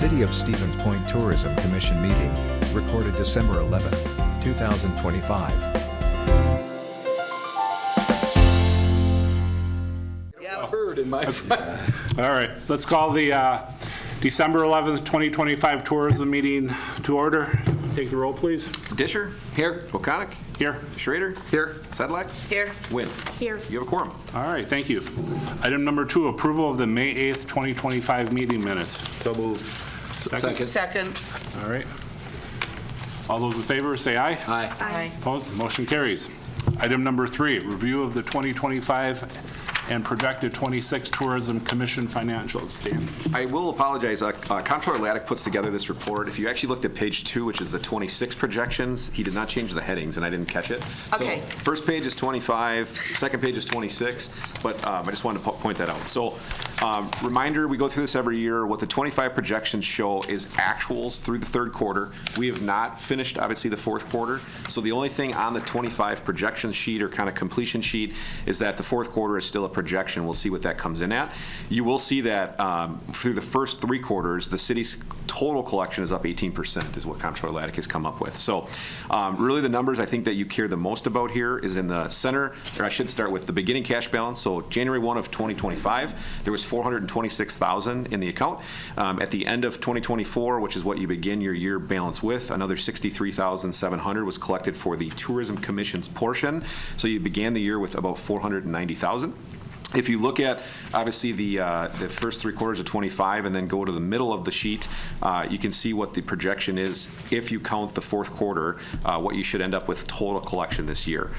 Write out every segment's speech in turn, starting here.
City of Stevens Point Tourism Commission meeting, recorded December 11, 2025. Yeah, bird in my All right, let's call the December 11th, 2025 tourism meeting to order. Take the roll, please. Disher? Here. O'Connor? Here. Schrader? Here. Sedlak? Here. Wynn? Here. You have a quorum. All right, thank you. Item number 2, approval of the May 8th, 2025 meeting minutes. So moved. Second. All right. All those in favor, say aye. Aye. Aye. Opposed? Motion carries. Item number 3, review of the 2025 and projected 26 Tourism Commission financials. Dan? I will apologize. Comptroller Laddick puts together this report. If you actually looked at page 2, which is the 26 projections, he did not change the headings, and I didn't catch it. Okay. So first page is 25, second page is 26, but I just wanted to point that out. So reminder, we go through this every year. What the 25 projections show is actuals through the third quarter. We have not finished, obviously, the fourth quarter. So the only thing on the 25 projection sheet or kind of completion sheet is that the fourth quarter is still a projection. We'll see what that comes in at. You will see that through the first 3 quarters, the city's total collection is up 18%, is what Comptroller Laddick has come up with. So really the numbers I think that you care the most about here is in the center, or I should start with the beginning cash balance. So January 1 of 2025, there was $426,000 in the account. At the end of 2024, which is what you begin your year balance with, another $63,700 was collected for the Tourism Commission's portion. So you began the year with about $490,000. If you look at, obviously, the first 3 quarters of 25 and then go to the middle of the sheet, you can see what the projection is if you count the fourth quarter, what you should end up with total collection this year.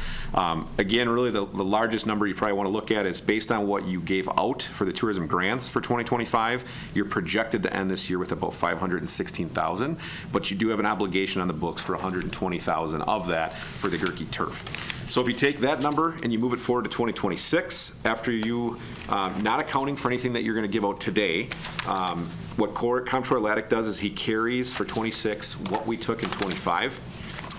Again, really the largest number you probably want to look at is based on what you gave out for the tourism grants for 2025. You're projected to end this year with about $516,000, but you do have an obligation on the books for $120,000 of that for the Goerke Turf. So if you take that number and you move it forward to 2026, after you, not accounting for anything that you're going to give out today, what Comptroller Laddick does is he carries for 26 what we took in 25.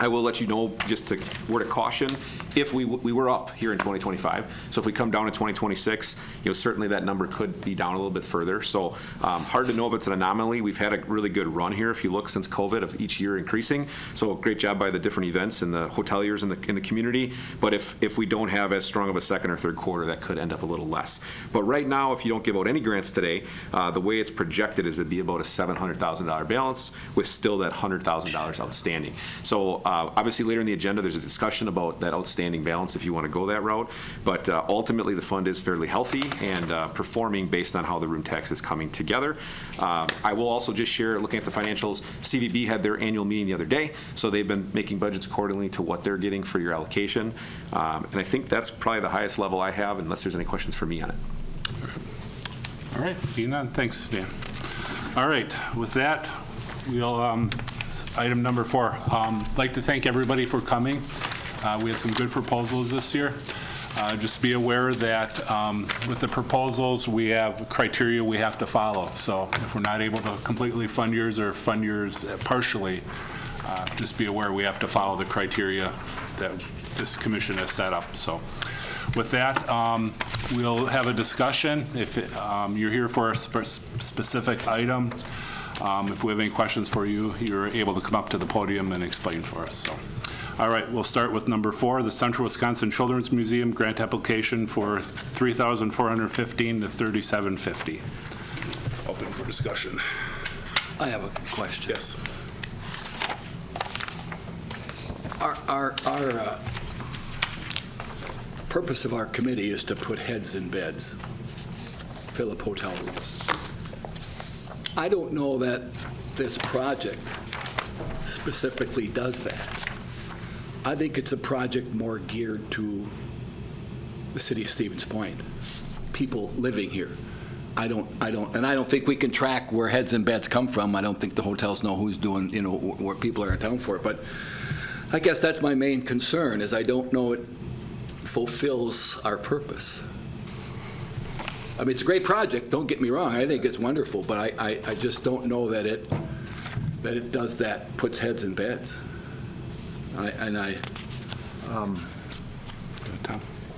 I will let you know, just a word of caution, if we were up here in 2025. So if we come down to 2026, certainly that number could be down a little bit further. So hard to know if it's an anomaly. We've had a really good run here, if you look, since COVID, of each year increasing. So great job by the different events and the hoteliers in the community. But if we don't have as strong of a second or third quarter, that could end up a little less. But right now, if you don't give out any grants today, the way it's projected is it'd be about a $700,000 balance with still that $100,000 outstanding. So obviously later in the agenda, there's a discussion about that outstanding balance if you want to go that route. But ultimately, the fund is fairly healthy and performing based on how the room tax is coming together. I will also just share, looking at the financials, CVB had their annual meeting the other day, so they've been making budgets accordingly to what they're getting for your allocation. And I think that's probably the highest level I have, unless there's any questions for me on it. All right, being none, thanks, Dan. All right, with that, we'll item number 4. I'd like to thank everybody for coming. We had some good proposals this year. Just be aware that with the proposals, we have criteria we have to follow. So if we're not able to completely fund yours or fund yours partially, just be aware we have to follow the criteria that this commission has set up. So with that, we'll have a discussion. If you're here for a specific item, if we have any questions for you, you're able to come up to the podium and explain for us. So, all right, we'll start with number 4, the Central Wisconsin Children's Museum grant application for $3,415 to $3,750. Open for discussion. I have a question. Yes. Our purpose of our committee is to put heads in beds, fill up hotel rooms. I don't know that this project specifically does that. I think it's a project more geared to the city of Stevens Point, people living here. I don't think we can track where heads and beds come from. I don't think the hotels know who's doing, where people are in town for it. But I guess that's my main concern, is I don't know it fulfills our purpose. I mean, it's a great project, don't get me wrong. I think it's wonderful, but I just don't know that it does that, puts heads in beds.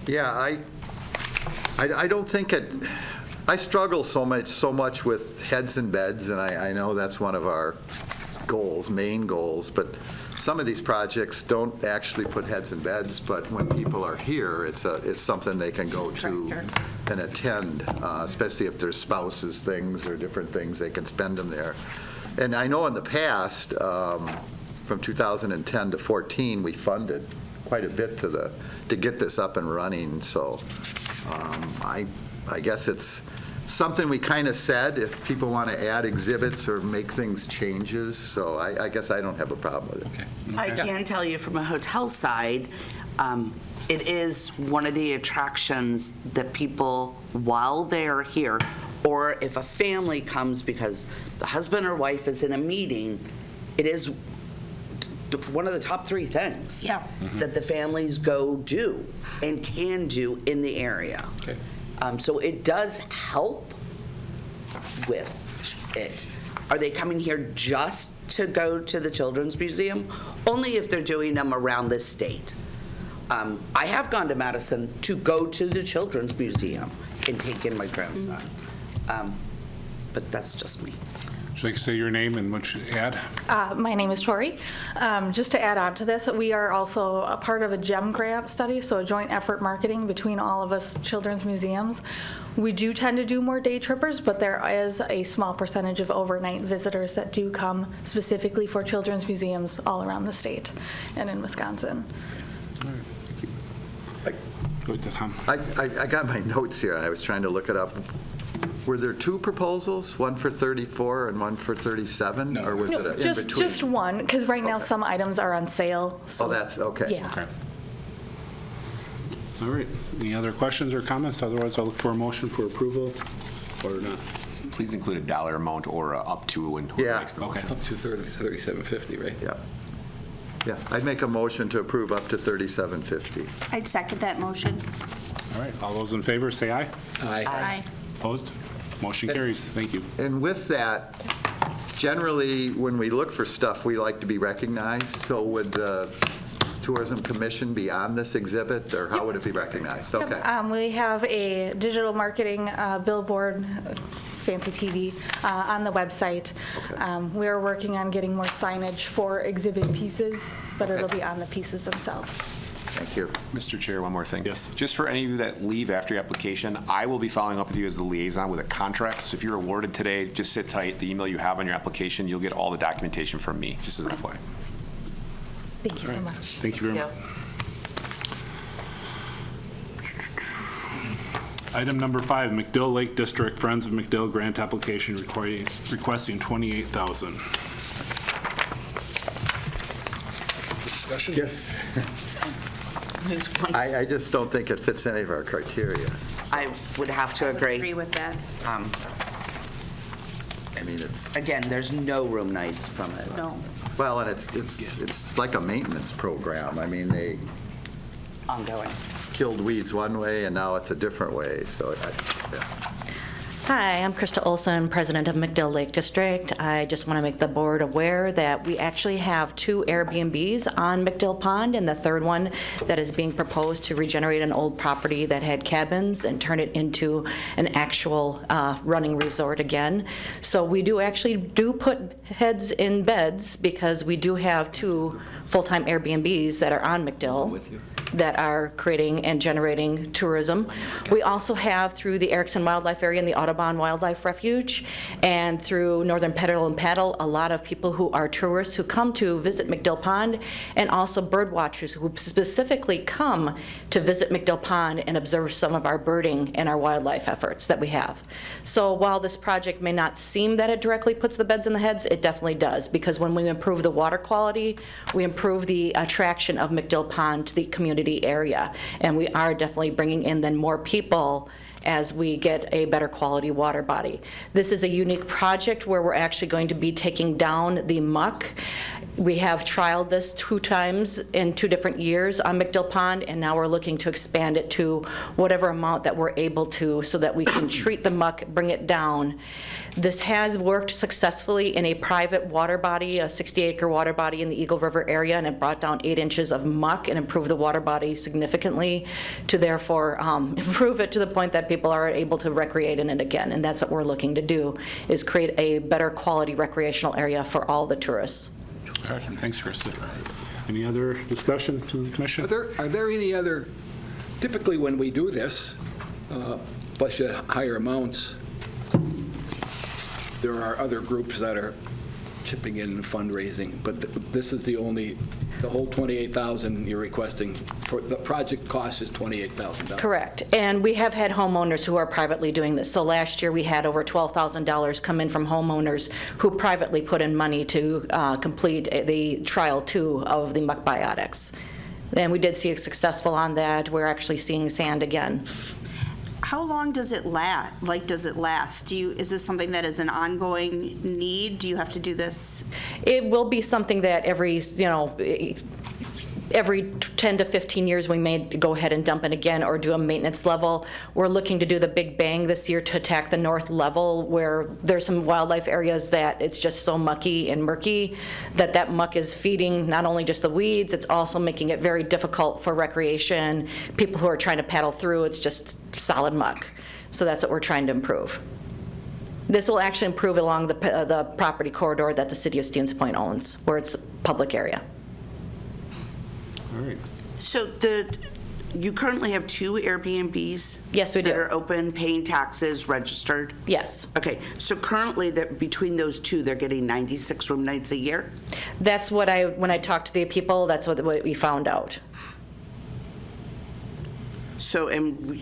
Yeah, I don't think it, I struggle so much with heads and beds, and I know that's one of our goals, main goals, but some of these projects don't actually put heads in beds, but when people are here, it's something they can go to and attend, especially if there's spouses things or different things, they can spend them there. And I know in the past, from 2010 to 14, we funded quite a bit to get this up and running, so I guess it's something we kind of said, if people want to add exhibits or make things changes, so I guess I don't have a problem with it. Okay. I can tell you from a hotel side, it is one of the attractions that people, while they're here, or if a family comes because the husband or wife is in a meeting, it is one of the top 3 things that the families go do and can do in the area. Okay. So it does help with it. Are they coming here just to go to the Children's Museum? Only if they're doing them around the state. I have gone to Madison to go to the Children's Museum and take in my grandson. But that's just me. Would you like to say your name and what you add? My name is Tori. Just to add on to this, we are also a part of a GEM grant study, so a joint effort marketing between all of us children's museums. We do tend to do more day trippers, but there is a small percentage of overnight visitors that do come specifically for children's museums all around the state and in Wisconsin. Go ahead, Tom. I got my notes here, and I was trying to look it up. Were there 2 proposals, one for 34 and one for 37? No. Or was it No, in just between? one, because right now Okay. some items are on sale. So Oh, that's, okay. Yeah. Okay. All right. Any other questions or comments? Otherwise, I'll look for a motion for approval or not. Please include a dollar amount or up to, and whoever Yeah. makes the motion. Okay. Up to 3750, right? Yeah. Yeah, I'd make a motion to approve up to 3750. I'd second that motion. All right. All those in favor, say aye. Aye. Opposed? Motion carries. Thank you. And with that, generally, when we look for stuff, we like to be recognized. So would the Tourism Commission be on this exhibit, or how would it be recognized? Okay. We have a digital marketing billboard, it's fancy TV, on the website. Okay. We're working on getting more signage for exhibit pieces, but it'll Okay. be on the pieces themselves. Thank you. Mr. Chair, one more thing. Yes. Just for any of you that leave after your application, I will be following up with you as the liaison with a contract. So if you're awarded today, just sit tight. The email you have on your application, you'll get all the documentation from me, just as an FYI. Thank you so much. Thank you very much. Item number 5, McDill Lake District, Friends of McDill grant application requesting $28,000. Discussion? Yes. Who's wants- I just don't think it fits any of our criteria. I would have to agree. Agree with that. I mean, it's, Again, there's no room nights from it. No. well, and it's like a maintenance program. I mean, they Ongoing. killed weeds one way, and now it's a different way, so yeah. Hi, I'm Krista Olson, president of McDill Lake District. I just want to make the board aware that we actually have 2 Airbnbs on McDill Pond, and the third one that is being proposed to regenerate an old property that had cabins and turn it into an actual running resort again. So we do put heads in beds because we do have 2 full-time Airbnbs that are on McDill. With you. That are creating and generating tourism. We also have, through the Erickson Wildlife Area and the Audubon Wildlife Refuge, and through Northern Pedal and Paddle, a lot of people who are tourists who come to visit McDill Pond, and also bird watchers who specifically come to visit McDill Pond and observe some of our birding and our wildlife efforts that we have. So while this project may not seem that it directly puts the beds in the heads, it definitely does, because when we improve the water quality, we improve the attraction of McDill Pond to the community area, and we are definitely bringing in then more people as we get a better quality water body. This is a unique project where we're actually going to be taking down the muck We have trialed this 2 times in 2 different years on McDill Pond, and now we're looking to expand it to whatever amount that we're able to so that we can treat the muck, bring it down. This has worked successfully in a private water body, a 60-acre water body in the Eagle River area, and it brought down 8 inches of muck and improved the water body significantly to therefore improve it to the point that people are able to recreate in it again. And that's what we're looking to do, is create a better quality recreational area for all the tourists. All right, thanks, Krista. Any other discussion to the commission? Are there any other, typically when we do this, budget higher amounts, there are other groups that are chipping in fundraising, but this is the whole $28,000 you're requesting, for the project cost is $28,000. Correct. And we have had homeowners who are privately doing this. So last year, we had over $12,000 come in from homeowners who privately put in money to complete the trial 2 of the muck biotics. And we did see a successful on that. We're actually seeing sand again. How long does it last? Does it last? Is this something that is an ongoing need? Do you have to do this? It will be something that every 10 to 15 years we may go ahead and dump it again or do a maintenance level. We're looking to do the Big Bang this year to attack the north level where there's some wildlife areas that it's just so mucky and murky that muck is feeding not only just the weeds, it's also making it very difficult for recreation. People who are trying to paddle through, it's just solid muck. So that's what we're trying to improve. This will actually improve along the property corridor that the city of Stevens Point owns, where it's a public area. All right. So you currently have 2 Airbnbs? Yes, we do. That are open, paying taxes, registered? Yes. Okay, so currently, between those 2, they're getting 96 room nights a year? That's what when I talked to the people, that's what we found out. So, and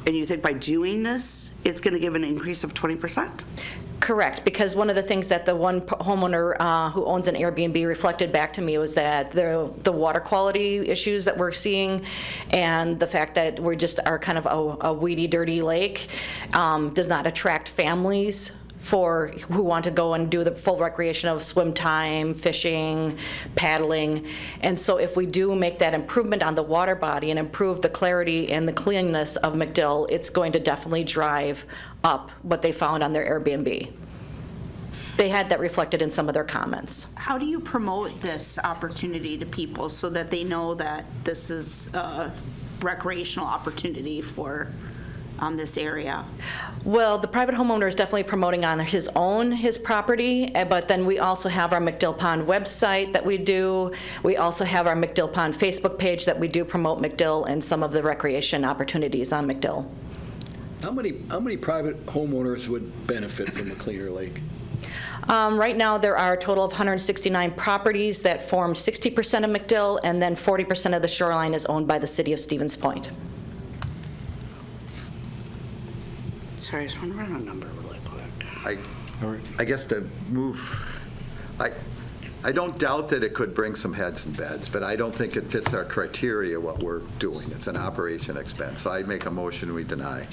you think by doing this, it's going to give an increase of 20%? Correct, because one of the things that the one homeowner who owns an Airbnb reflected back to me was that the water quality issues that we're seeing and the fact that we just are kind of a weedy, dirty lake does not attract families who want to go and do the full recreation of swim time, fishing, paddling. And so if we do make that improvement on the water body and improve the clarity and the cleanliness of McDill, it's going to definitely drive up what they found on their Airbnb. They had that reflected in some of their comments. How do you promote this opportunity to people so that they know that this is a recreational opportunity for this area? Well, the private homeowner is definitely promoting on his property, but then we also have our McDill Pond website that we do. We also have our McDill Pond Facebook page that we do promote McDill and some of the recreation opportunities on McDill. How many private homeowners would benefit from a cleaner lake? Right now, there are a total of 169 properties that form 60% of McDill, and then 40% of the shoreline is owned by the city of Stevens Point. Sorry, I just want to run a number really quick. I guess to move, I don't doubt that it could bring some heads and beds, but I don't think it fits our criteria what we're doing. It's an operation expense. So I make a motion we deny.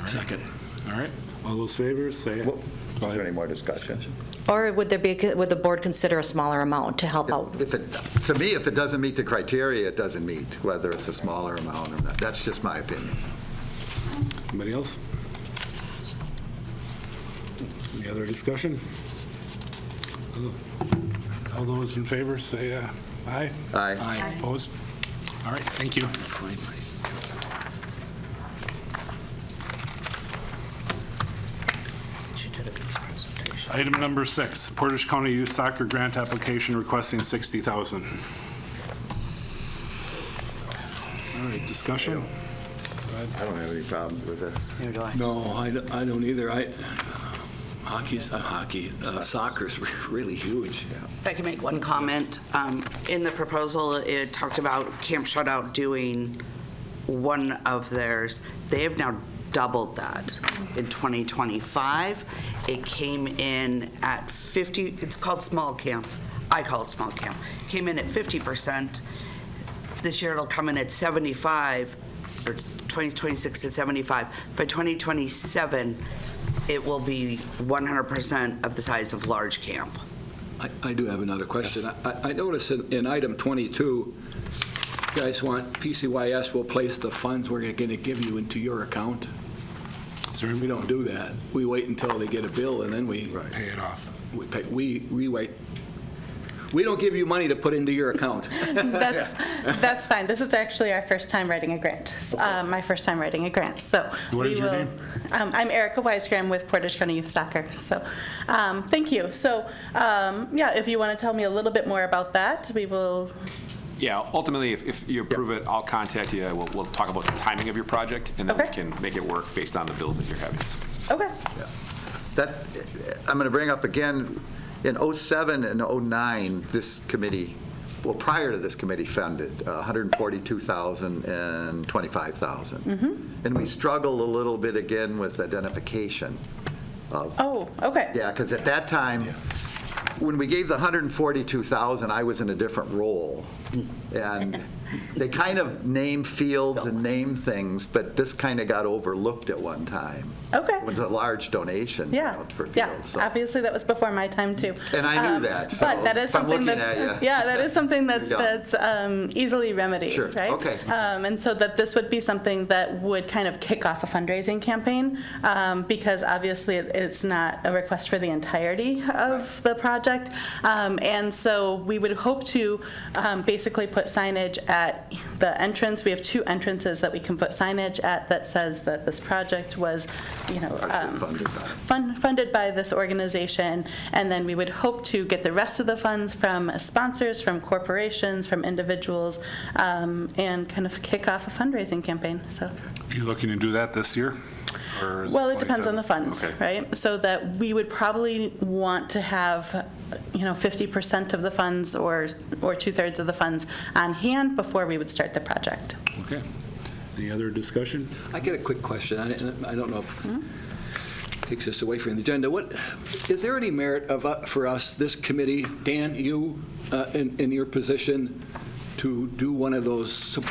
Second. All right. All those favors, say aye. Is there any more discussion? Or would the board consider a smaller amount to help out? To me, if it doesn't meet the criteria, it doesn't meet, whether it's a smaller amount or not. That's just my opinion. Anybody else? Any other discussion? All those in favor, say aye. Aye. Aye. Opposed? All right, thank you. Item number 6, Portage County Youth Soccer Grant Application requesting $60,000. All right, discussion? I don't have any problems with this. No, I don't either. Soccer's really huge. If I can make one comment. In the proposal, it talked about Camp Shutout doing one of theirs. They have now doubled that in 2025. It came in at 50, it's called small camp. I call it small camp. Came in at 50%. This year it'll come in at 75, or 2026 at 75. By 2027, it will be 100% of the size of large camp. I do have another question. I noticed in item 22, you guys want PCYS will place the funds we're going to give you into your account. We don't do that. We wait until they get a bill and then we Pay it off. we wait. We don't give you money to put into your account. That's fine. This is actually our first time writing a grant. My first time writing a grant. So What is your name? I'm Erica Weisgram with Portage County Youth Soccer. So thank you. So yeah, if you want to tell me a little bit more about that, we will. Yeah, ultimately, if you approve it, I'll contact you. We'll talk about the timing of your project, and then we Okay. can make it work based on the bills that you're having. Okay. That, I'm going to bring up again, in '07 and '09, this committee, well, prior to this committee funded $142,000 and $25,000. And we struggled a little bit again with identification of. Oh, okay. Yeah, because at that time, when we gave the $142,000, I was in a different role. And they kind of name fields and name things, but this kind of got overlooked at one time. Okay. It was a large donation for fields. Yeah, so. obviously that was before my time too. And I knew that, so but that is if I'm something looking that's at you. yeah, that is something There you go. that's easily remedied, Sure, right? okay. And so that this would be something that would kind of kick off a fundraising campaign because obviously it's not a request for the entirety of the project, and so we would hope to basically put signage at the entrance. We have 2 entrances that we can put signage at that says that this project was, funded by this organization, and then we would hope to get the rest of the funds from sponsors, from corporations, from individuals, and kind of kick off a fundraising campaign. So. Are you looking to do that this year? Or is Well, it depends on the 27? funds, Okay. right? So that we would probably want to have, 50% of the funds or 2/3 of the funds on hand before we would start the project. Okay. Any other discussion? I get a quick question. I don't know if it takes us away from the agenda. What is there any merit for us, this committee, Dan, you in your position, to do one of those so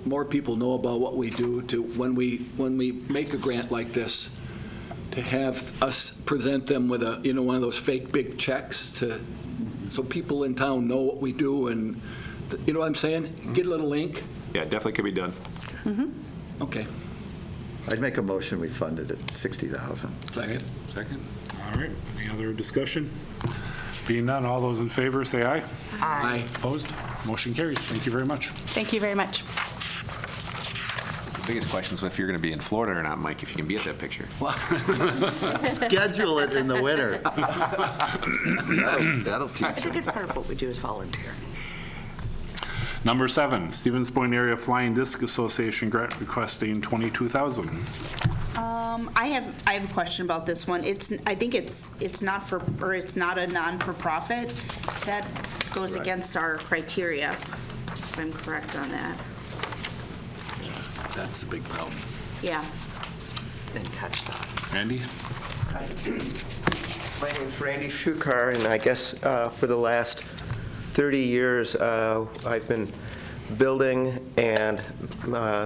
more people know about what we do? To when we make a grant like this, to have us present them with one of those fake big checks so people in town know what we do, and you know what I'm saying? Get a little ink. Yeah, it definitely could be done. Okay. I'd make a motion, we funded at $60,000. Second. All right. Any other discussion? Being none, all those in favor say aye. Aye. Opposed? Motion carries. Thank you very much. Thank you very much. The biggest question is if you're going to be in Florida or not, Mike, if you can be at that picture. Schedule it in the winter. That'll teach I think it's part of what we do as volunteer. Number 7, Stevens Point Area Flying Disc Association grant requesting $22,000. I have a question about this one. I think it's not a non-for-profit. That goes against our criteria, if I'm correct on that. That's the big problem. Yeah. Didn't catch that. Randy? My name's Randy Shukar, and I guess for the last 30 years, I've been building and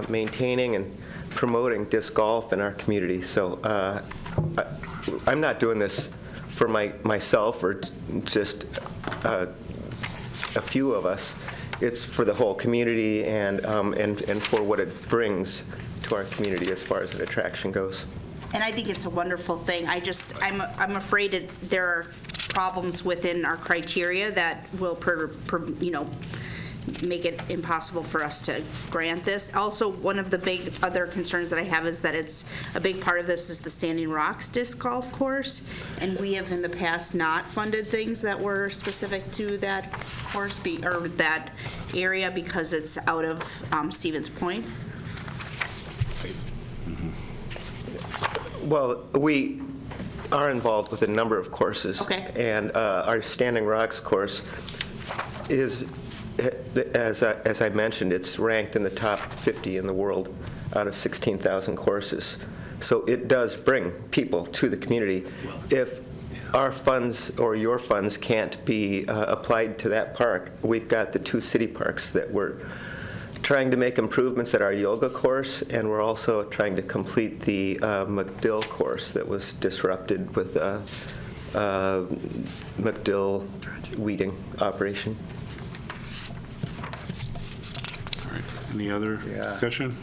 maintaining and promoting disc golf in our community. So I'm not doing this for myself or just a few of us. It's for the whole community and for what it brings to our community as far as an attraction goes. And I think it's a wonderful thing. I'm afraid there are problems within our criteria that will, make it impossible for us to grant this. Also, one of the big other concerns that I have is that it's a big part of this is the Standing Rocks disc golf course, and we have in the past not funded things that were specific to that course or that area because it's out of Stevens Point. Well, we are involved with a number of courses. Okay. And our Standing Rocks course is, as I mentioned, it's ranked in the top 50 in the world out of 16,000 courses. So it does bring people to the community. If our funds or your funds can't be applied to that park, we've got the 2 city parks that we're trying to make improvements at our yoga course, and we're also trying to complete the McDill course that was disrupted with McDill weeding operation. All right. Any other discussion?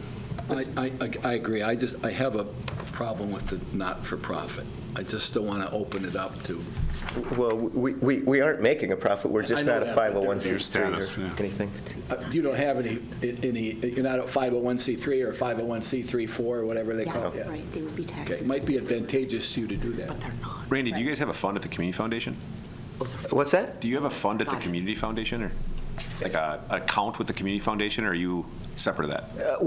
I agree. I have a problem with the not-for-profit. I just don't want to open it up to, Well, we aren't making a profit. We're I just know not a that, but 501c3 Your status, or yeah. anything. you don't have any, you're not a 501c3 or 501c34 or whatever they call it. Yeah, right, they would be Okay, taxes. it might be advantageous to you to do that. But they're not. Randy, do you guys have a fund at the Community Foundation? What's that? Do you have a fund at the Got it. Community Foundation, or like an account with the Community Foundation, or are you separate of that?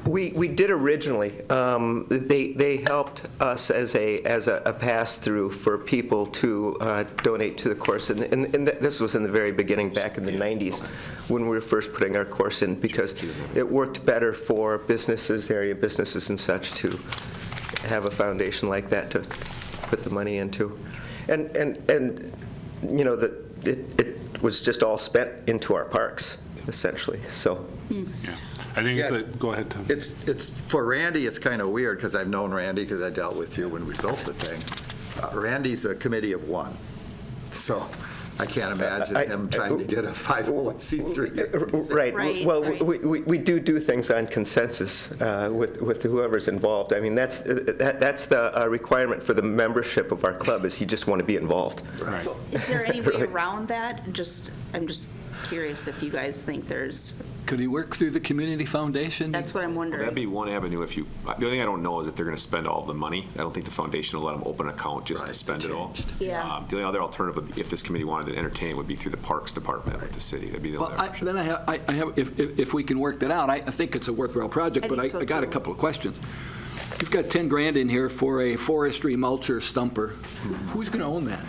We did originally. They helped us as a pass-through for people to donate to the course. And this was in the very beginning, back in the 90s, when we were first putting our course in, because it worked better for businesses, area businesses and such, to have a foundation like that to put the money into. And you know, it was just all spent into our parks, essentially, so. Yeah. I think it's Yeah. a, go ahead, Tom. It's for Randy, it's kind of weird, because I've known Randy, because I dealt with you when we built the thing. Randy's a committee of one, so I can't imagine him trying to get a 501c3. Right. Right, Well, right. we do things on consensus with whoever's involved. I mean, that's the requirement for the membership of our club, is you just want to be involved. Right. Is there any way Really. around that? I'm just curious if you guys think there's, Could he work through the Community Foundation? that's what I'm wondering. That'd be one avenue if you, the only thing I don't know is if they're going to spend all of the money. I don't think the foundation will let them open an account just to Right, spend it all. Yeah. The only other alternative, if this committee wanted to entertain, would be through the Parks Department with the city. That'd be the Well, only option. then I have, if we can work that out, I think it's a worthwhile project, I but think so, I got a too. couple of questions. You've got 10 grand in here for a forestry mulcher stumper. Who's going to own that?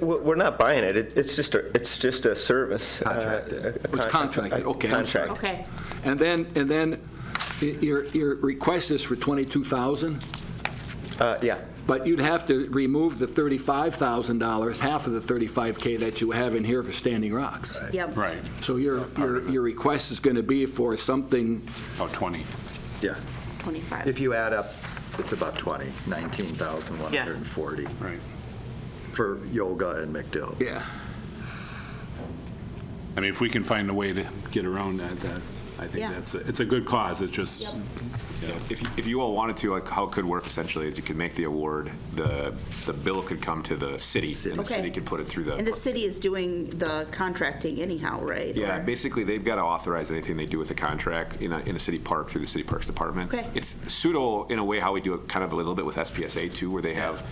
We're not buying it. It's just a service. Contracted. It's contracted, okay, I'm sorry. Contract. Okay. And then your request is for 22,000, Yeah. but you'd have to remove the $35,000, half of the 35K that you have in here for Standing Rocks. Yep. Right. So your request is going to be for something, About 20. Yeah, 25. if you add up, it's about 20, 19,140 Right. for yoga and McDill. yeah. I mean, if we can find a way to get around that, I think Yeah. it's a good cause. It's just, Yep. If you all wanted to, like, how it could work essentially is you could make the award, the bill could come to the city, and the Okay. city could put it through the. And the city is doing the contracting anyhow, right? Yeah, Or- basically, they've got to authorize anything they do with the contract in a city park through the city parks department. Okay. It's pseudo, in a way, how we do it kind of a little bit with SPSA too, where they have,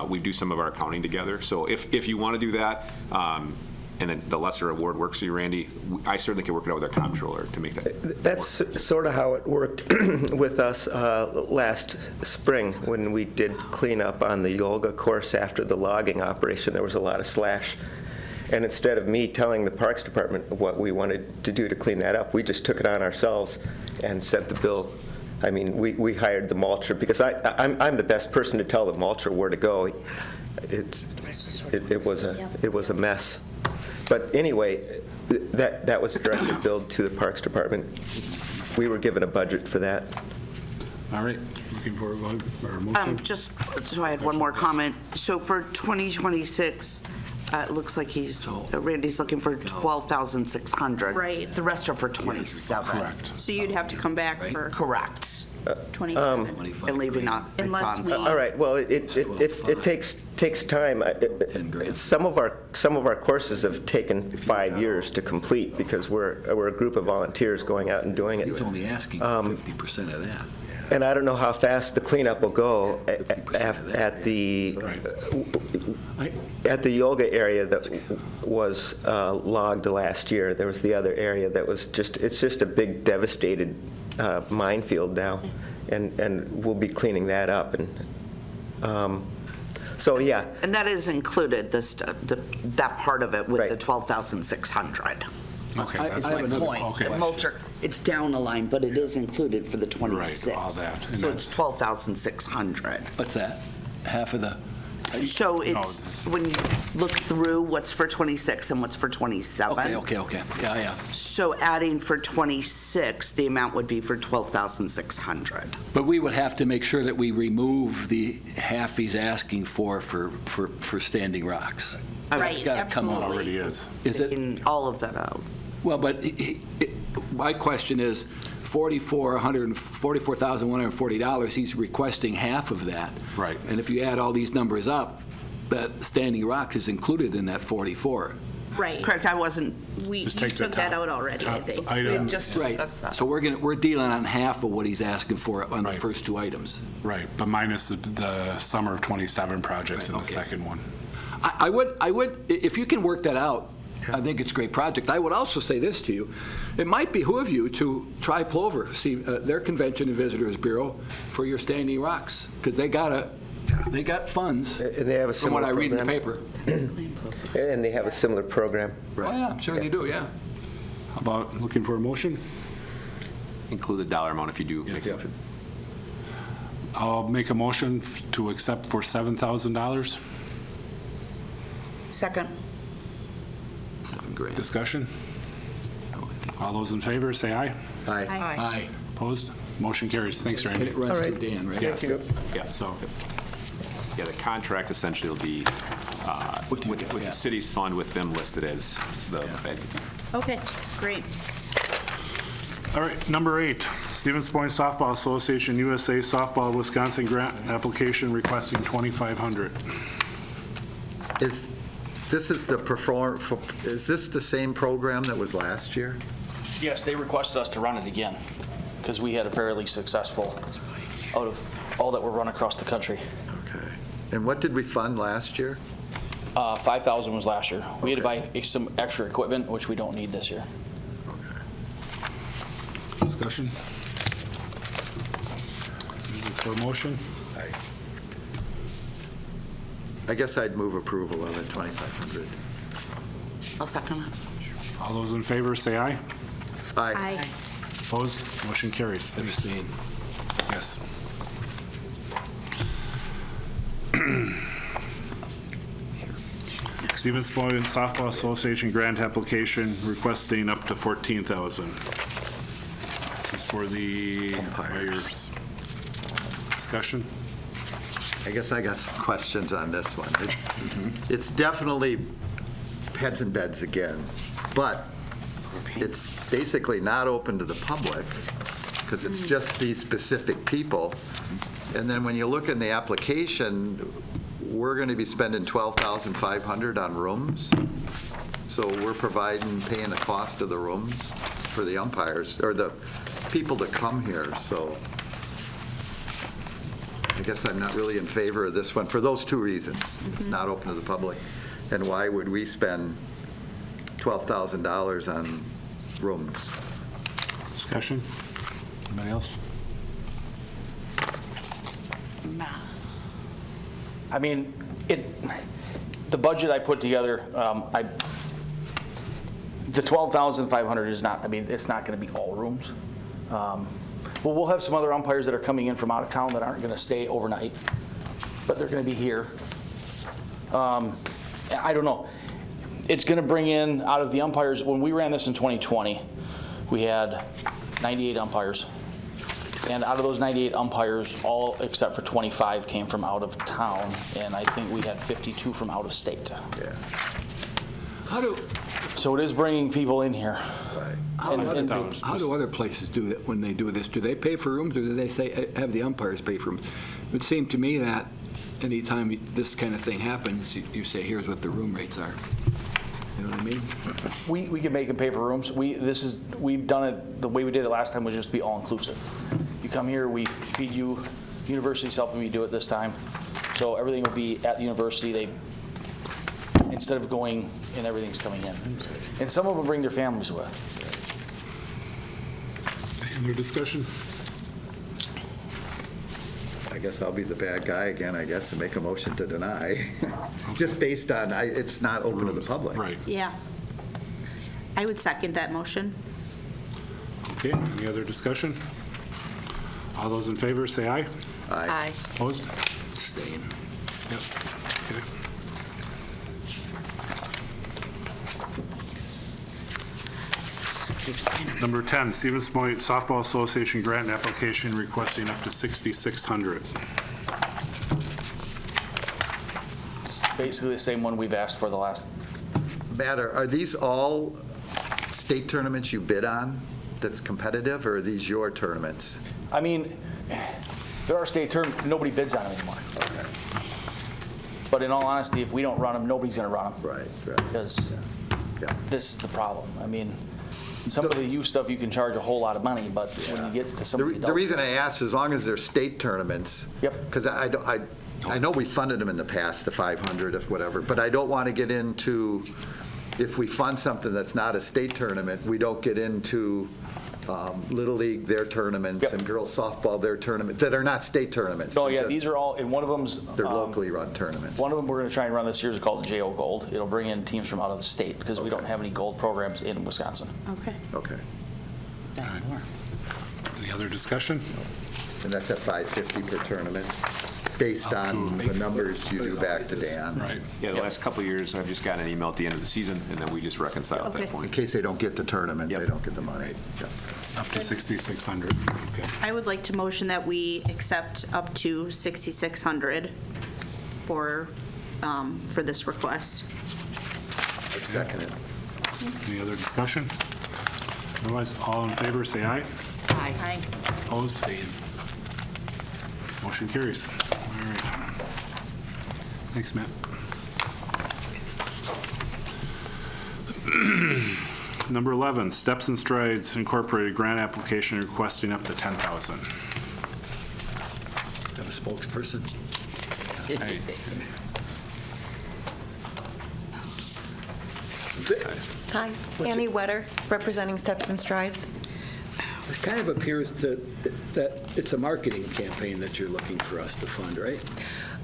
we do some of our accounting together. So if you want to do that, and then the lesser award works for you, Randy, I certainly can work it out with our comptroller to make that. That's sort of how it worked with us last spring when we did clean up on the yoga course after the logging operation. There was a lot of slash. And instead of me telling the Parks Department what we wanted to do to clean that up, we just took it on ourselves and sent the bill. I mean, we hired the mulcher, because I'm the best person to tell the mulcher where to go. It was a mess. But anyway, that was a directed bill to the Parks Department. We were given a budget for that. all right, looking for a vote or a motion? Just, so I had one more comment. So for 2026, it looks like Randy's looking for 12,600. Right. The rest are for 27. Correct. So you'd have to come back for Correct. 27. And leaving out. Unless we- All right, well, it takes time. 10 grand. Some of our courses have taken 5 years to complete, because we're a group of volunteers going out and doing He was it. only asking for 50% of that. And I don't know how fast the cleanup will go at the yoga area that was logged last year. There was the other area that was it's just a big devastated minefield now, and we'll be cleaning that up. And so, yeah. And that is included, that part of it with the Right. 12,600. Okay. I that's have My another point. okay. The mulcher, it's down a line, but it is included for the 26. all that, and So that's- it's 12,600. What's that? Half of the So it's, when you look through what's for 26 and what's for 27. Okay. Yeah. So adding for 26, the amount would be for 12,600. But we would have to make sure that we remove the half he's asking for Standing Rocks. Right, It's got to come out. absolutely. Already is. Is it? Taking all of that out. Well, but my question is, $44,140, he's requesting half of that. Right. And if you add all these numbers up, that Standing Rocks is included in that 44. Right. Correct, I wasn't, We Just take the took that top- out already, I top think. item. just Right. discussed that. So we're dealing on half of what he's asking for on the Right. first two items. Right, but minus the summer of 27 projects in the Okay. second one. I would, if you can work that out, I think it's a great project. I would also say this to you. It might behoove you to try Plover, see their Convention and Visitors Bureau for your Standing Rocks, because they got funds, And they have a from what similar I read in the program. paper. And they have a similar program. Oh, yeah, I'm sure they do, yeah. How about looking for a motion? Include the dollar amount if you do make a Yes. motion. I'll make a motion to accept for $7,000. Second. $7,000. Discussion? All those in favor, say aye. Aye. Aye. Opposed? Motion carries. Thanks, And Randy. it runs through Dan, right? Yes. Yeah, So, yeah, the contract essentially will be with the city's fund with them listed as the entity. Okay, great. all right, number 8, Stevens Point Softball Association USA Softball Wisconsin Grant Application requesting $2,500. Is this the same program that was last year? Yes, they requested us to run it again because we had a fairly successful out of all that were run across the country. Okay. And what did we fund last year? 5,000 was last year. We had to buy some extra equipment, which we don't need this year. Discussion? Is it for a motion? I guess I'd move approval of it, 2,500. I'll second it. All those in favor, say aye. Aye. Opposed? Motion carries. Abstain. Yes. Stevens Point Softball Association grant application requesting up to $14,000. This is for the umpires. Discussion? I guess I got some questions on this one. It's definitely heads and beds again, but it's basically not open to the public because it's just these specific people. And then when you look in the application, we're going to be spending $12,500 on rooms. So we're paying the cost of the rooms for the umpires, or the people to come here, so I guess I'm not really in favor of this one for those two reasons. It's not open to the public, and why would we spend $12,000 on rooms? Discussion? Anybody else? I mean, the budget I put together, the 12,500 is not, I mean, it's not going to be all rooms. Well, we'll have some other umpires that are coming in from out of town that aren't going to stay overnight, but they're going to be here. I don't know. It's going to bring in, out of the umpires, when we ran this in 2020, we had 98 umpires. And out of those 98 umpires, all except for 25 came from out of town, and I think we had 52 from out of state. Yeah. So it is bringing people in here. Right. How do other places do it when they do this? Do they pay for rooms, or do they have the umpires pay for rooms? It would seem to me that anytime this kind of thing happens, you say, here's what the room rates are. You know what I mean? We can make them pay for rooms. We've done it, the way we did it last time was just be all-inclusive. You come here, we feed you, university's helping me do it this time. So everything will be at the university. Instead of going and everything's coming in. And some of them bring their families with. Any other discussion? I guess I'll be the bad guy again, I guess, and make a motion to deny, just based on, it's not open to the public. Right. Yeah. I would second that motion. Okay, any other discussion? All those in favor, say aye. Aye. Opposed? Abstain. Yes. Okay. Number 10, Stevens Point Softball Association grant application requesting up to $6,600. Basically the same one we've asked for the last, Matt, are these all state tournaments you bid on that's competitive, or are these your tournaments? I mean, there are state tournaments, nobody bids on them anymore. But in all honesty, if we don't run them, nobody's going to run them. Right. Because Yeah. this is the problem. I mean, some of the youth stuff, you can charge a whole lot of money, but when you get to some of the adult The reason stuff- I ask, as long as they're state tournaments. Yep. Because I know we funded them in the past, the 500, if whatever, but I don't want to get into, if we fund something that's not a state tournament, we don't get into Little League, their tournaments, Yep. and girls softball, their tournament, that are not state tournaments. Oh, They're yeah, just- these are all, and one of them's. They're locally run tournaments. One of them we're going to try and run this year is called JO Gold. It'll bring in teams from out of the state because we don't have any gold programs in Wisconsin. Okay. Okay. Any other discussion? And that's at $550 per tournament, based on the numbers you do back to Dan. Right. Yeah, the last couple of years, I've just gotten an email at the end of the season, and then we just reconcile at that Okay. In point. case they don't get the tournament, Yep. they don't get the money. Yep. Up to $6,600. Okay. I would like to motion that we accept up to $6,600 for this request. I'd second it. Any other discussion? Otherwise, all in favor, say aye. Aye. Opposed? Motion carries. All right. Thanks, Matt. Number 11, Steps and Strides Incorporated grant application requesting up to $10,000. Have a spokesperson? Hey. Hi, Annie Wetter, representing Steps and Strides. It kind of appears that it's a marketing campaign that you're looking for us to fund, right?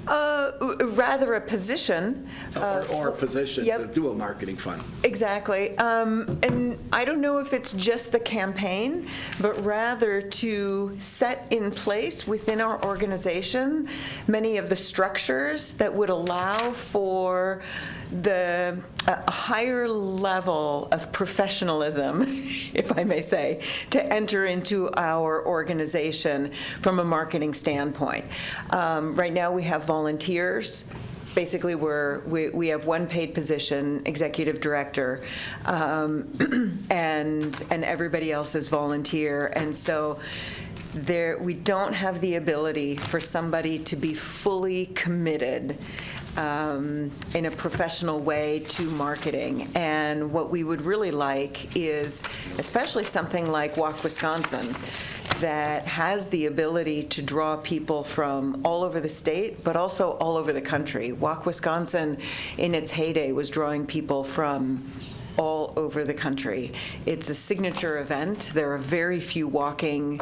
Rather a position. Or a position to Yep. do a marketing fund. Exactly. And I don't know if it's just the campaign, but rather to set in place within our organization many of the structures that would allow for a higher level of professionalism, if I may say, to enter into our organization from a marketing standpoint. Right now, we have volunteers. Basically, we have one paid position, executive director, and everybody else is volunteer. And so we don't have the ability for somebody to be fully committed in a professional way to marketing. And what we would really like is, especially something like Walk Wisconsin, that has the ability to draw people from all over the state, but also all over the country. Walk Wisconsin, in its heyday, was drawing people from all over the country. It's a signature event. There are very few walking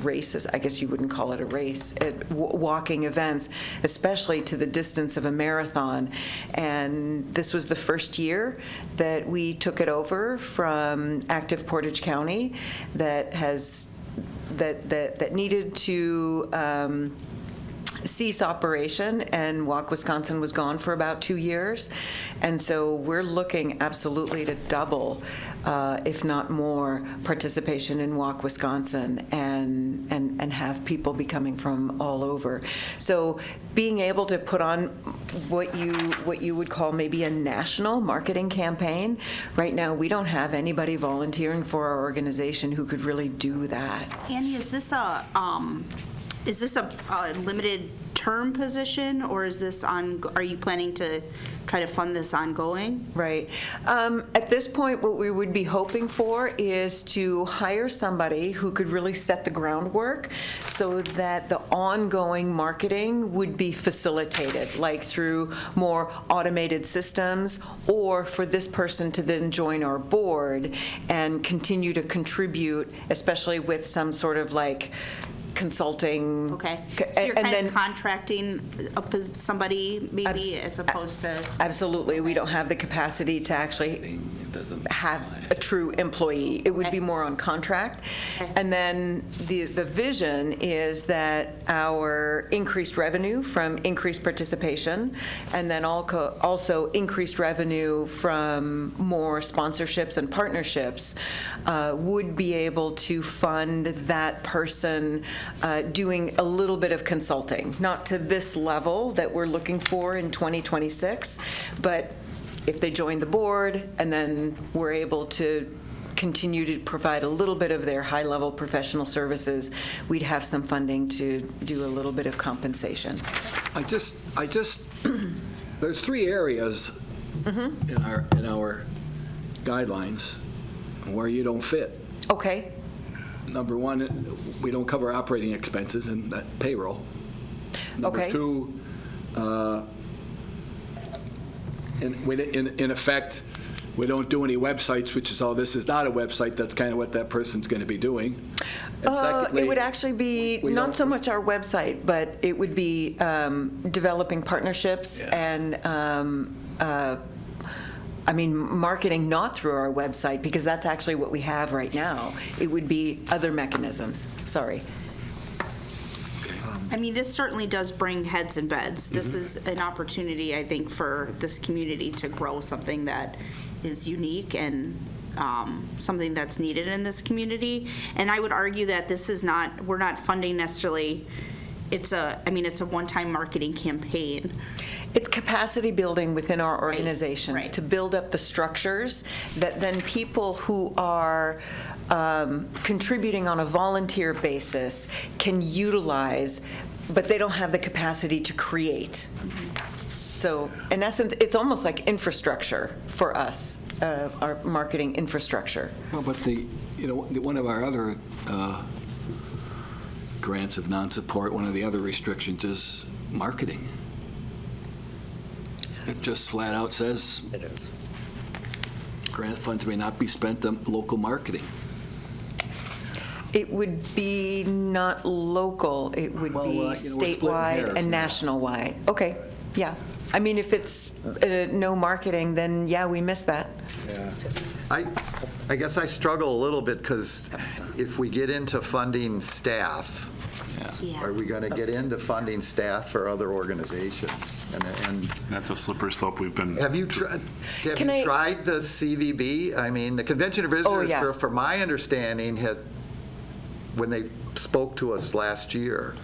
races, I guess you wouldn't call it a race, walking events, especially to the distance of a marathon. And this was the first year that we took it over from active Portage County that needed to cease operation, and Walk Wisconsin was gone for about 2 years. And so we're looking absolutely to double, if not more, participation in Walk Wisconsin and have people be coming from all over. So being able to put on what you would call maybe a national marketing campaign, right now we don't have anybody volunteering for our organization who could really do that. Andy, is this a limited term position, or is this are you planning to try to fund this ongoing? Right. At this point, what we would be hoping for is to hire somebody who could really set the groundwork so that the ongoing marketing would be facilitated, like through more automated systems, or for this person to then join our board and continue to contribute, especially with some sort of like consulting. Okay. So you're and kind then of contracting somebody maybe as opposed to. Absolutely. We don't have the capacity to actually have a true employee. It would be more on contract. And then the vision is that our increased revenue from increased participation, and then also increased revenue from more sponsorships and partnerships would be able to fund that person doing a little bit of consulting, not to this level that we're looking for in 2026, but if they join the board and then we're able to continue to provide a little bit of their high-level professional services, we'd have some funding to do a little bit of compensation. There's 3 areas in our guidelines where you don't fit. Okay. Number 1, we don't cover operating expenses and that payroll. Number 2, in effect, we don't do any websites, which is all this is not a website. That's kind of what that person's going to be doing. And secondly, it would actually be not so much our website, but it would be developing partnerships and marketing not through our website, because that's actually what we have right now. It would be other mechanisms. Sorry. I mean, this certainly does bring heads and beds. This is an opportunity, I think, for this community to grow something that is unique and something that's needed in this community. And I would argue that this is not, we're not funding necessarily, it's a one-time marketing campaign. It's capacity building within our organizations, right. To build up the structures that then people who are contributing on a volunteer basis can utilize, but they don't have the capacity to create. So in essence, it's almost like infrastructure for us, our marketing infrastructure. Well, but one of our other grants of non-support, one of the other restrictions is marketing. It just flat out says It is. grant funds may not be spent on local marketing. It would be not local, it would be we're splitting hairs statewide and now. national-wide. Okay, yeah. I mean, if it's no marketing, then yeah, we miss that. Yeah. I guess I struggle a little bit, because if we get into funding staff, are we going to get into funding staff for other organizations? And That's a slippery slope we've been. have you tried the CVB? I mean, the Convention of Visitors, yeah. from my understanding, when they spoke to us last year,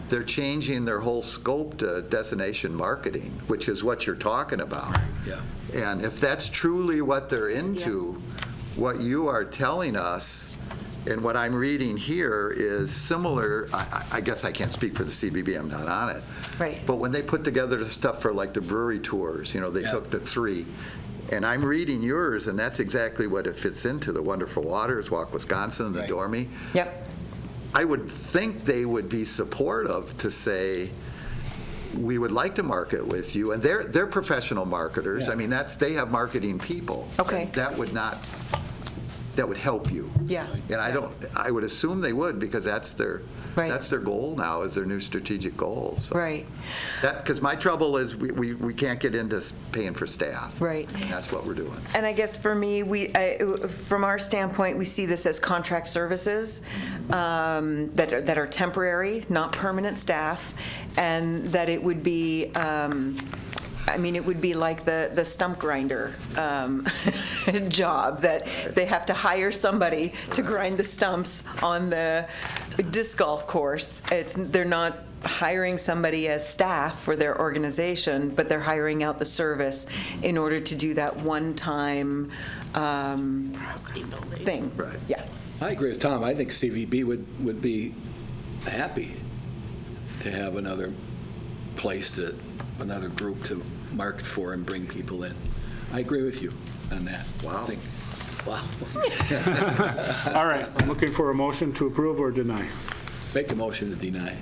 they're changing their whole scope to destination marketing, which is what you're talking about. Yeah. And if that's truly what they're into, what you are telling us, and what I'm reading here is similar. I guess I can't speak for the CBB, I'm not on it. Right. But when they put together the stuff for like the brewery tours, they took the 3. And I'm reading yours, and that's exactly what it fits into, the Wonderful Waters, Walk Wisconsin, and the Dormy. Yep. I would think they would be supportive to say, we would like to market with you, and they're professional marketers. Yeah. I mean, they have marketing people. Okay. And that would help you. Yeah. And I would assume they would, because that's their goal now, is their new strategic goal. So Right. Because my trouble is we can't get into paying for staff. Right. And that's what we're doing. And I guess for me, from our standpoint, we see this as contract services that are temporary, not permanent staff, and that it would be, it would be like the stump grinder job, that they have to hire somebody to grind the stumps on the disc golf course. They're not hiring somebody as staff for their organization, but they're hiring out the service in order to do that one-time thing. Right. Yeah. I agree with Tom. I think CVB would be happy to have another place, another group to market for and bring people in. I agree with you on that. Wow. Wow. All right, I'm looking for a motion to approve or deny. Make a motion to deny.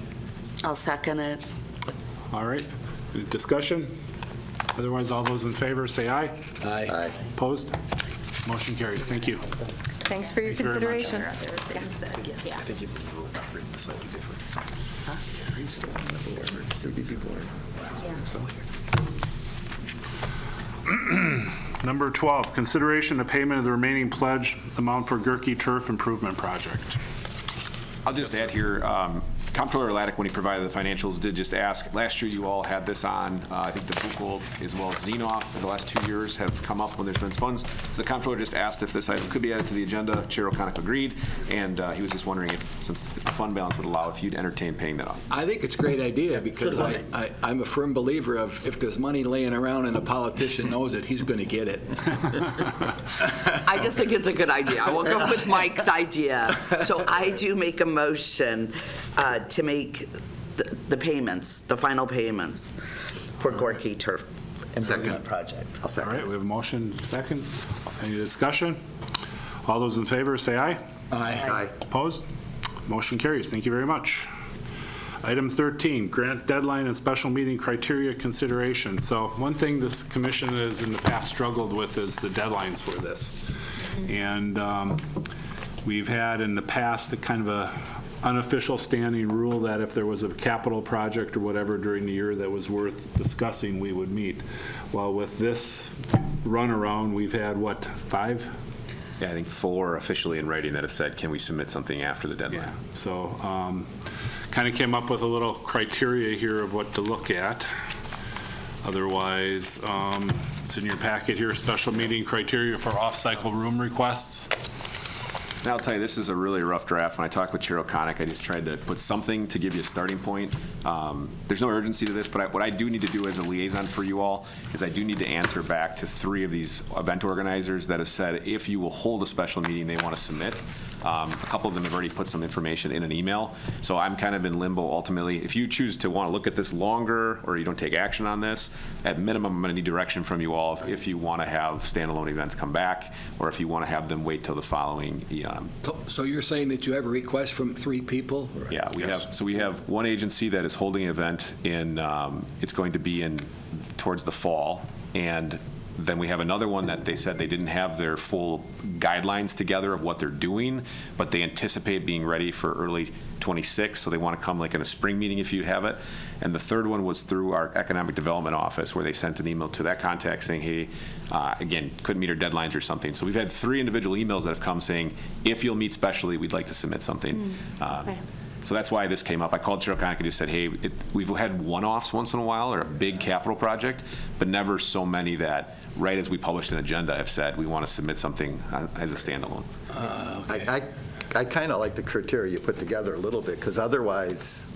I'll second it. All right, any discussion? Otherwise, all those in favor say aye. Aye. Opposed? Motion carries. Thank you. Thanks for your Thank you very much. consideration. I think you operate slightly different. CVB board. Number 12, consideration of payment of the remaining pledge amount for Goerke Turf Improvement Project. I'll just add here, Comptroller Laddick, when he provided the financials, did just ask, last year you all had this on, I think the Buchwald as well as Xenoff for the last 2 years have come up when there's been funds. So the Comptroller just asked if this item could be added to the agenda. Chair O'Connor agreed, and he was just wondering if the fund balance would allow, if you'd entertain paying that off. I think it's a great idea because I'm a firm believer of if there's money laying around and a politician knows it, he's going to get it. I just think it's a good idea. I will go with Mike's idea. So I do make a motion to make the payments, the final payments for Goerke Turf Improvement Project. I'll second. All right, we have a motion, second. Any discussion? All those in favor, say aye. Aye. Opposed? Motion carries. Thank you very much. Item 13, grant deadline and special meeting criteria consideration. So one thing this commission has in the past struggled with is the deadlines for this. And we've had in the past a kind of a unofficial standing rule that if there was a capital project or whatever during the year that was worth discussing, we would meet. Well, with this runaround, we've had, what, 5? Yeah, I think 4 officially in writing that have said, can we submit something after the deadline? Yeah, so kind of came up with a little criteria here of what to look at. Otherwise, it's in your packet here, special meeting criteria for off-cycle room requests. And I'll tell you, this is a really rough draft. When I talked with Chair O'Connor, I just tried to put something to give you a starting point. There's no urgency to this, but what I do need to do as a liaison for you all is I do need to answer back to 3 of these event organizers that have said if you will hold a special meeting they want to submit. A couple of them have already put some information in an email. So I'm kind of in limbo ultimately. If you choose to want to look at this longer or you don't take action on this, at minimum I'm going to need direction from you all if you want to have standalone events come back or if you want to have them wait till the following So you're saying that you have a request from 3 people? Yeah, we have one agency that is holding an event in, it's going to be in towards the fall, and then we have another one that they said they didn't have their full guidelines together of what they're doing, but they anticipate being ready for early 26, so they want to come like in a spring meeting if you have it. And the third one was through our economic development office where they sent an email to that contact saying, hey, again, couldn't meet our deadlines or something. So we've had 3 individual emails that have come saying, if you'll meet specially, we'd like to submit something. Okay. So that's why this came up. I called Chair O'Connor and just said, hey, we've had one-offs once in a while or a big capital project, but never so many that right as we published an agenda have said we want to submit something as a standalone. I kind of like the criteria you put together a little bit, because otherwise,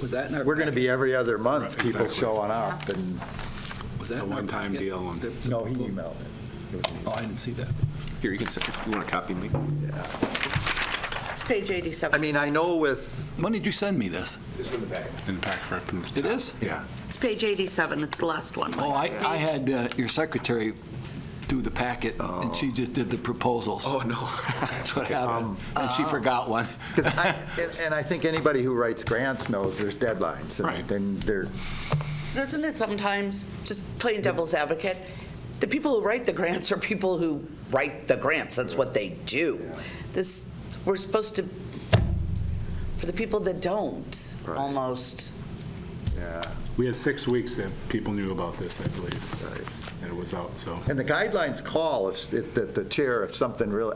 Was that in our we're going to be every other month, Right, people exactly. showing up, and, Was that It's a in our one-time packet? deal. no, he emailed it. Oh, I didn't see that. Here, you can sit, if you want to copy me. It's page 87. I mean, I know with, When did you send me this? In the packet reference. It is? yeah, It's page 87. It's the last one. Oh, I had your secretary do the packet, and she just did the proposals. oh, no. That's what happened. And she forgot one. And I think anybody who writes grants knows there's deadlines. and Right. then they're, Isn't it sometimes, just playing devil's advocate, the people who write the grants are people who write the grants. That's what they do. We're supposed to, for the people that don't, Right. almost. yeah. We had 6 weeks that people knew about this, I believe, Right. and it was out, so. And the guidelines call if the chair, if something really,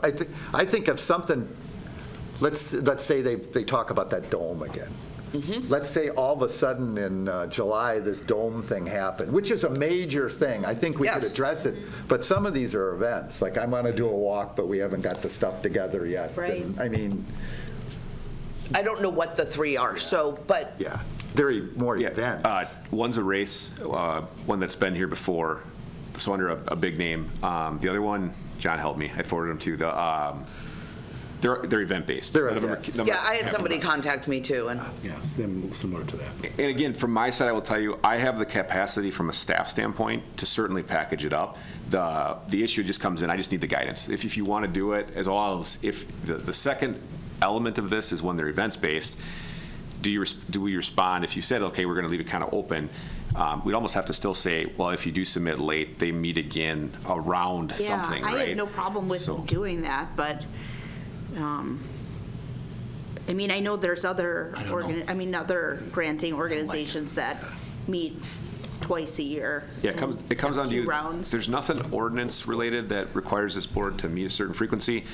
I think of something, let's say they talk about that dome again. Let's say all of a sudden in July, this dome thing happened, which is a major thing. I think we could Yes. address it. But some of these are events, like I want to do a walk, but we haven't got the stuff together yet. Right. And, I mean, I don't know what the 3 are, so, but yeah, there are more Yeah, events. one's a race, one that's been here before, so under a big name. The other one, John helped me, I forwarded him to the, they're event-based. They're None of them are- events. none of yeah, them I had have somebody events. contact me too, and Yeah, similar to that. And again, from my side, I will tell you, I have the capacity from a staff standpoint to certainly package it up. The issue just comes in, I just need the guidance. If you want to do it, as well as if the second element of this is when they're events-based, do we respond, if you said, okay, we're going to leave it kind of open, we'd almost have to still say, well, if you do submit late, they meet again around something, right? I have no problem with So- doing that, but, I mean, I know there's other, other granting organizations that meet twice a year. Yeah, it comes on to 2 you. rounds. There's nothing ordinance related that requires this board to meet a certain frequency.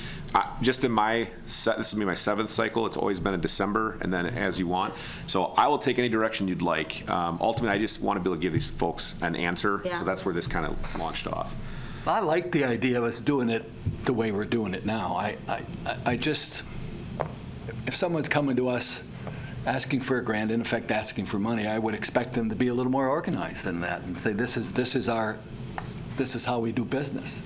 Just in this will be my 7th cycle. It's always been in December, and then as you want. So I will take any direction you'd like. Ultimately, I just want to be able to give these folks an answer. Yeah. So that's where this kind of launched off. I like the idea of us doing it the way we're doing it now. I just, if someone's coming to us asking for a grant, in effect asking for money, I would expect them to be a little more organized than that and say, this is how we do business.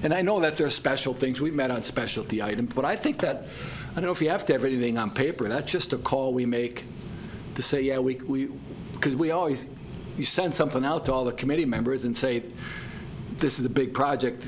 And I know that there's special things. We met on specialty items, but I think that, I don't know if you have to have anything on paper. That's just a call we make to say, yeah, because we always, you send something out to all the committee members and say, this is a big project,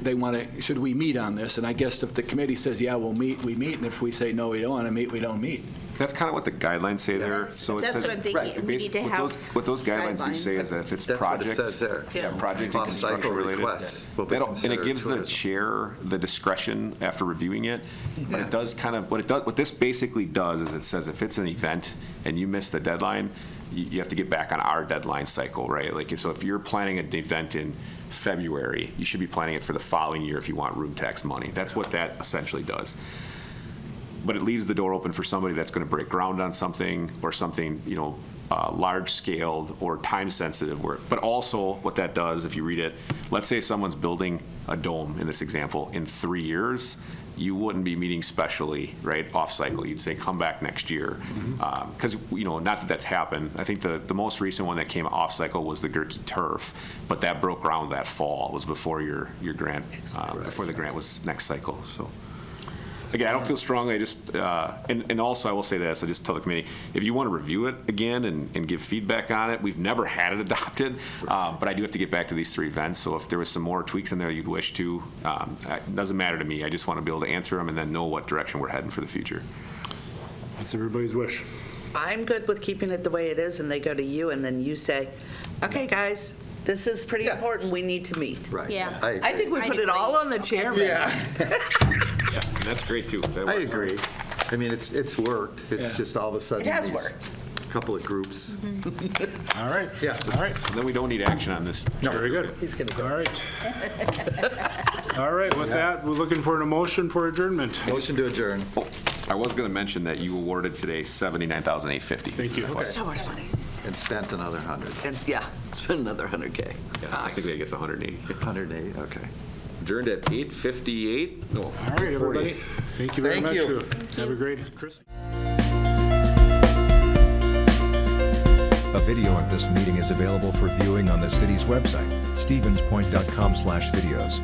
they want to, should we meet on this? And I guess if the committee says, yeah, we'll meet, we meet, and if we say, no, we don't want to meet, we don't meet. That's kind of what the guidelines say there. So it That's says, what I'm thinking. We need to have what those guidelines do say is that if it's That's what it project, says there. project and Off-cycle construction related, requests will be and it considered gives the tourism. chair the discretion after reviewing it. But it does kind of, what this basically does is it says if it's an event and you miss the deadline, you have to get back on our deadline cycle, right? Like, so if you're planning an event in February, you should be planning it for the following year if you want room tax money. That's what that essentially does. But it leaves the door open for somebody that's going to break ground on something or something, large-scaled or time-sensitive work. But also what that does, if you read it, let's say someone's building a dome, in this example, in 3 years, you wouldn't be meeting specially, right, off-cycle. You'd say, come back next year. Because, not that that's happened. I think the most recent one that came off-cycle was the Goerke Turf, but that broke ground that fall. It was before your grant, before the grant was next cycle, so. Again, I don't feel strongly, and also I will say this, I just tell the committee, if you want to review it again and give feedback on it, we've never had it adopted, but I do have to get back to these 3 events, so if there was some more tweaks in there you'd wish to, it doesn't matter to me, I just want to be able to answer them and then know what direction we're heading for the future. That's everybody's wish. I'm good with keeping it the way it is, and they go to you, and then you say, okay, guys, this is pretty important, we need to meet. Right. Yeah. I think we put it all on the chairman. Yeah, and that's great too. That I works. agree. I mean, it's worked. It's just all of a sudden. It has these worked. Couple of groups. All right. Yeah. All right. Then we don't need action on this. Very good. He's gonna go. All right. All right, with that, we're looking for a motion for adjournment. Motion to adjourn. Oh, I was going to mention that you awarded today $79,850. Thank you. So much money. And spent another 100. And, yeah, it's been another 100K. Yeah, technically I guess 180. 108, okay. Adjourned at 8:58. No, All right, everybody. Thank you very Thank much. you. Have a great Christmas. A video of this meeting is available for viewing on the city's website, stevenspoint.com/videos.